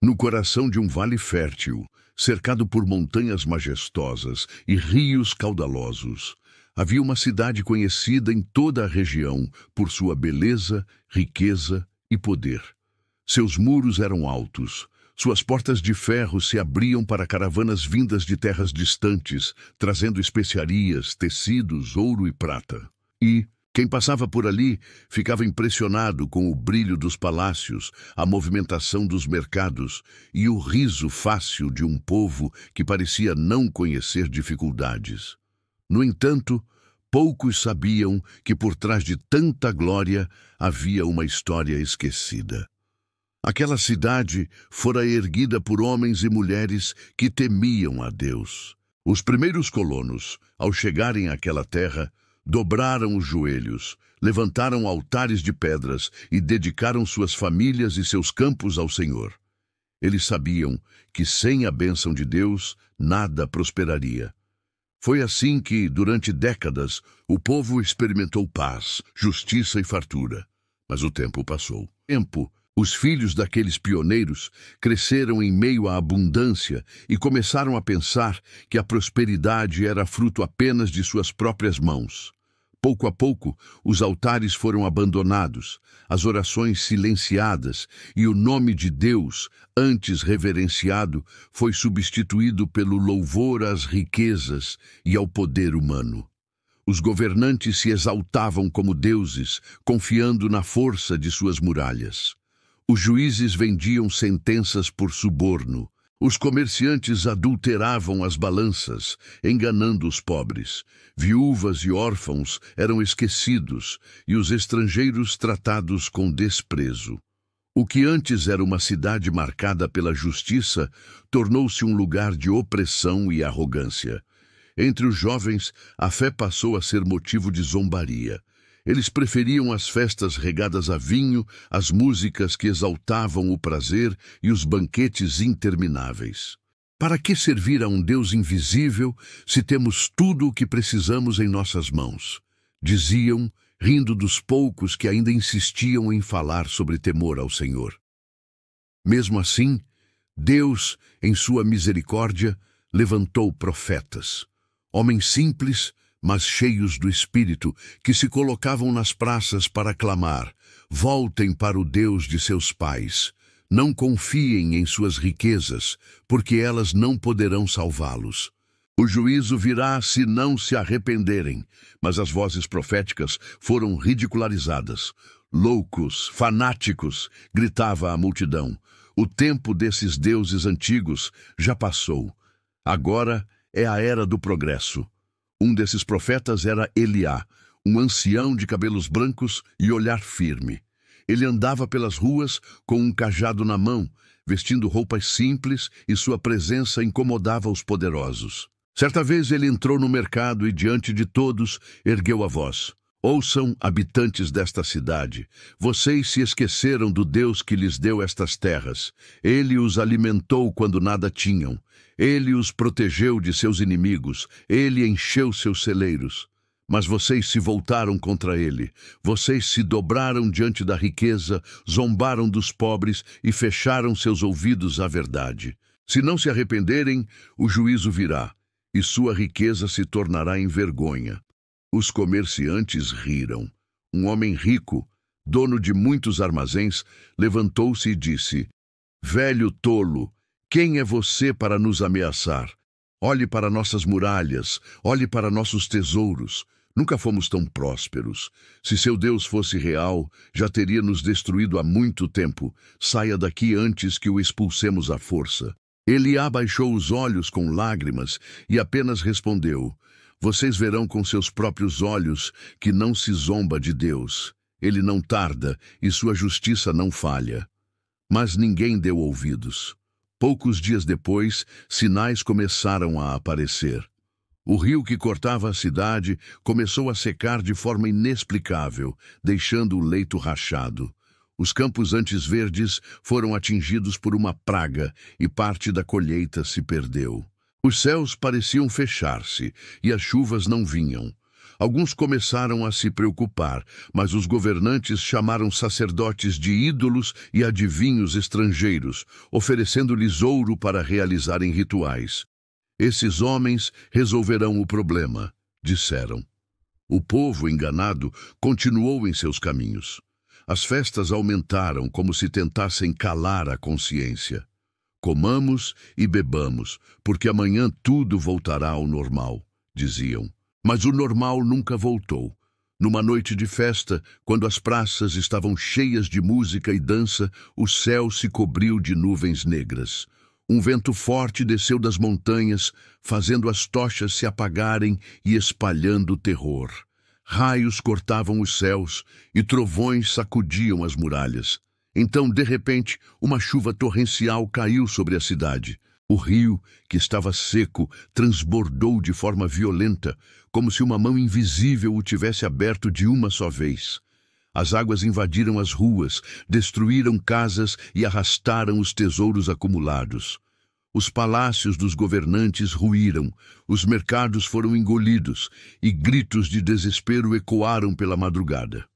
no coração de um vale fértil, cercado por montanhas majestosas e rios caudalosos. Havia uma cidade conhecida em toda a região por sua beleza, riqueza e poder. Seus muros eram altos, suas portas de ferro se abriam para caravanas vindas de terras distantes, trazendo especiarias, tecidos, ouro e prata. E quem passava por ali ficava impressionado com o brilho dos palácios, a movimentação dos mercados e o riso fácil de um povo que parecia não conhecer dificuldades. No entanto, poucos sabiam que por trás de tanta glória havia uma história esquecida. Aquela cidade fora erguida por homens e mulheres que temiam a Deus. Os primeiros colonos, ao chegarem àquela terra, dobraram os joelhos, levantaram altares de pedras e dedicaram suas famílias e seus campos ao Senhor. Eles sabiam que sem a bênção de Deus, nada prosperaria. Foi assim que, durante décadas, o povo experimentou paz, justiça e fartura. Mas o tempo passou. Os filhos daqueles pioneiros cresceram em meio à abundância e começaram a pensar que a prosperidade era fruto apenas de suas próprias mãos. Pouco a pouco, os altares foram abandonados, as orações silenciadas e o nome de Deus, antes reverenciado, foi substituído pelo louvor às riquezas e ao poder humano. Os governantes se exaltavam como deuses, confiando na força de suas muralhas. Os juízes vendiam sentenças por suborno. Os comerciantes adulteravam as balanças, enganando os pobres. Viúvas e órfãos eram esquecidos e os estrangeiros tratados com desprezo. O que antes era uma cidade marcada pela justiça tornou-se um lugar de opressão e arrogância. Entre os jovens, a fé passou a ser motivo de zombaria. Eles preferiam as festas regadas a vinho, as músicas que exaltavam o prazer e os banquetes intermináveis. Para que servir a um Deus invisível se temos tudo o que precisamos em nossas mãos? Diziam, rindo dos poucos que ainda insistiam em falar sobre temor ao Senhor. Mesmo assim, Deus, em sua misericórdia, levantou profetas, homens simples, mas cheios do Espírito, que se colocavam nas praças para clamar: voltem para o Deus de seus pais. Não confiem em suas riquezas, porque elas não poderão salvá-los. O juízo virá se não se arrependerem, mas as vozes proféticas foram ridicularizadas. Loucos, fanáticos, gritava a multidão. O tempo desses deuses antigos já passou. Agora é a era do progresso. Um desses profetas era Eliá, um ancião de cabelos brancos e olhar firme. Ele andava pelas ruas com um cajado na mão, vestindo roupas simples, e sua presença incomodava os poderosos. Certa vez ele entrou no mercado e, diante de todos, ergueu a voz: ouçam, habitantes desta cidade, vocês se esqueceram do Deus que lhes deu estas terras. Ele os alimentou quando nada tinham. Ele os protegeu de seus inimigos, ele encheu seus celeiros. Mas vocês se voltaram contra ele, vocês se dobraram diante da riqueza, zombaram dos pobres e fecharam seus ouvidos à verdade. Se não se arrependerem, o juízo virá, e sua riqueza se tornará em vergonha. Os comerciantes riram. Um homem rico, dono de muitos armazéns, levantou-se e disse: velho tolo, quem é você para nos ameaçar? Olhe para nossas muralhas, olhe para nossos tesouros. Nunca fomos tão prósperos. Se seu Deus fosse real, já teria nos destruído há muito tempo. Saia daqui antes que o expulsemos à força. Ele abaixou os olhos com lágrimas e apenas respondeu: vocês verão com seus próprios olhos que não se zomba de Deus. Ele não tarda e sua justiça não falha. Mas ninguém deu ouvidos. Poucos dias depois, sinais começaram a aparecer. O rio que cortava a cidade começou a secar de forma inexplicável, deixando o leito rachado. Os campos antes verdes foram atingidos por uma praga e parte da colheita se perdeu. Os céus pareciam fechar-se e as chuvas não vinham. Alguns começaram a se preocupar, mas os governantes chamaram sacerdotes de ídolos e adivinhos estrangeiros, oferecendo-lhes ouro para realizarem rituais. Esses homens resolverão o problema, disseram. O povo, enganado, continuou em seus caminhos. As festas aumentaram como se tentassem calar a consciência. Comamos e bebamos, porque amanhã tudo voltará ao normal, diziam. Mas o normal nunca voltou. Numa noite de festa, quando as praças estavam cheias de música e dança, o céu se cobriu de nuvens negras. Um vento forte desceu das montanhas, fazendo as tochas se apagarem e espalhando terror. Raios cortavam os céus e trovões sacudiam as muralhas. Então, de repente, uma chuva torrencial caiu sobre a cidade. O rio, que estava seco, transbordou de forma violenta, como se uma mão invisível o tivesse aberto de uma só vez. As águas invadiram as ruas, destruíram casas e arrastaram os tesouros acumulados. Os palácios dos governantes ruíram, os mercados foram engolidos e gritos de desespero ecoaram pela madrugada.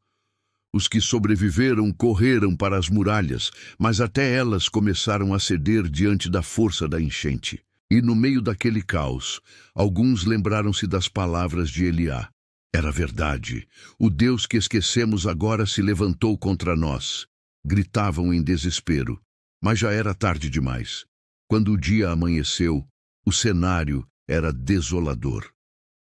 Os que sobreviveram correram para as muralhas, mas até elas começaram a ceder diante da força da enchente. E no meio daquele caos, alguns lembraram-se das palavras de Eliá. Era verdade. O Deus que esquecemos agora se levantou contra nós. Gritavam em desespero, mas já era tarde demais. Quando o dia amanheceu, o cenário era desolador.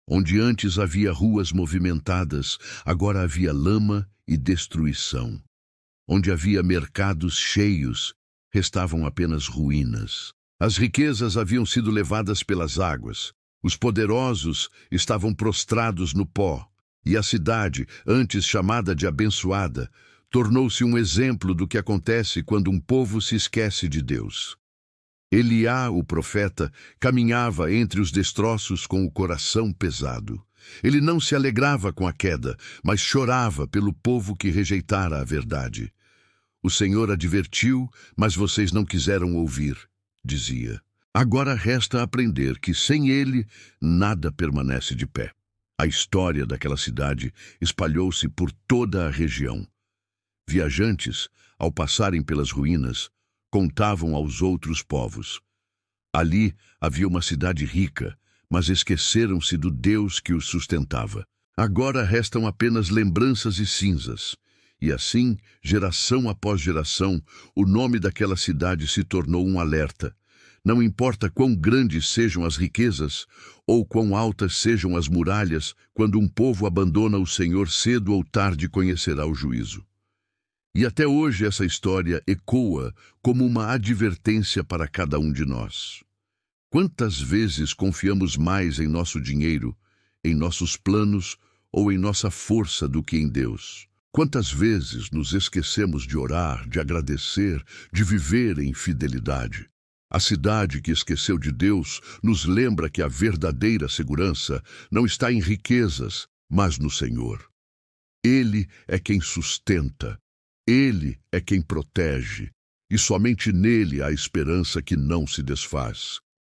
Onde antes havia ruas movimentadas, agora havia lama e destruição. Onde havia mercados cheios, restavam apenas ruínas. As riquezas haviam sido levadas pelas águas. Os poderosos estavam prostrados no pó. E a cidade, antes chamada de abençoada, tornou-se um exemplo do que acontece quando um povo se esquece de Deus. Eliá, o profeta, caminhava entre os destroços com o coração pesado. Ele não se alegrava com a queda, mas chorava pelo povo que rejeitara a verdade. O Senhor advertiu, mas vocês não quiseram ouvir, dizia. Agora resta aprender que sem ele nada permanece de pé. A história daquela cidade espalhou-se por toda a região. Viajantes, ao passarem pelas ruínas, contavam aos outros povos. Ali havia uma cidade rica, mas esqueceram-se do Deus que os sustentava. Agora restam apenas lembranças e cinzas. E assim, geração após geração, o nome daquela cidade se tornou um alerta. Não importa quão grandes sejam as riquezas, ou quão altas sejam as muralhas, quando um povo abandona o Senhor, cedo ou tarde conhecerá o juízo. E até hoje essa história ecoa como uma advertência para cada um de nós. Quantas vezes confiamos mais em nosso dinheiro, em nossos planos ou em nossa força do que em Deus? Quantas vezes nos esquecemos de orar, de agradecer, de viver em fidelidade? A cidade que esqueceu de Deus nos lembra que a verdadeira segurança não está em riquezas, mas no Senhor. Ele é quem sustenta, Ele é quem protege, e somente nele há esperança que não se desfaz.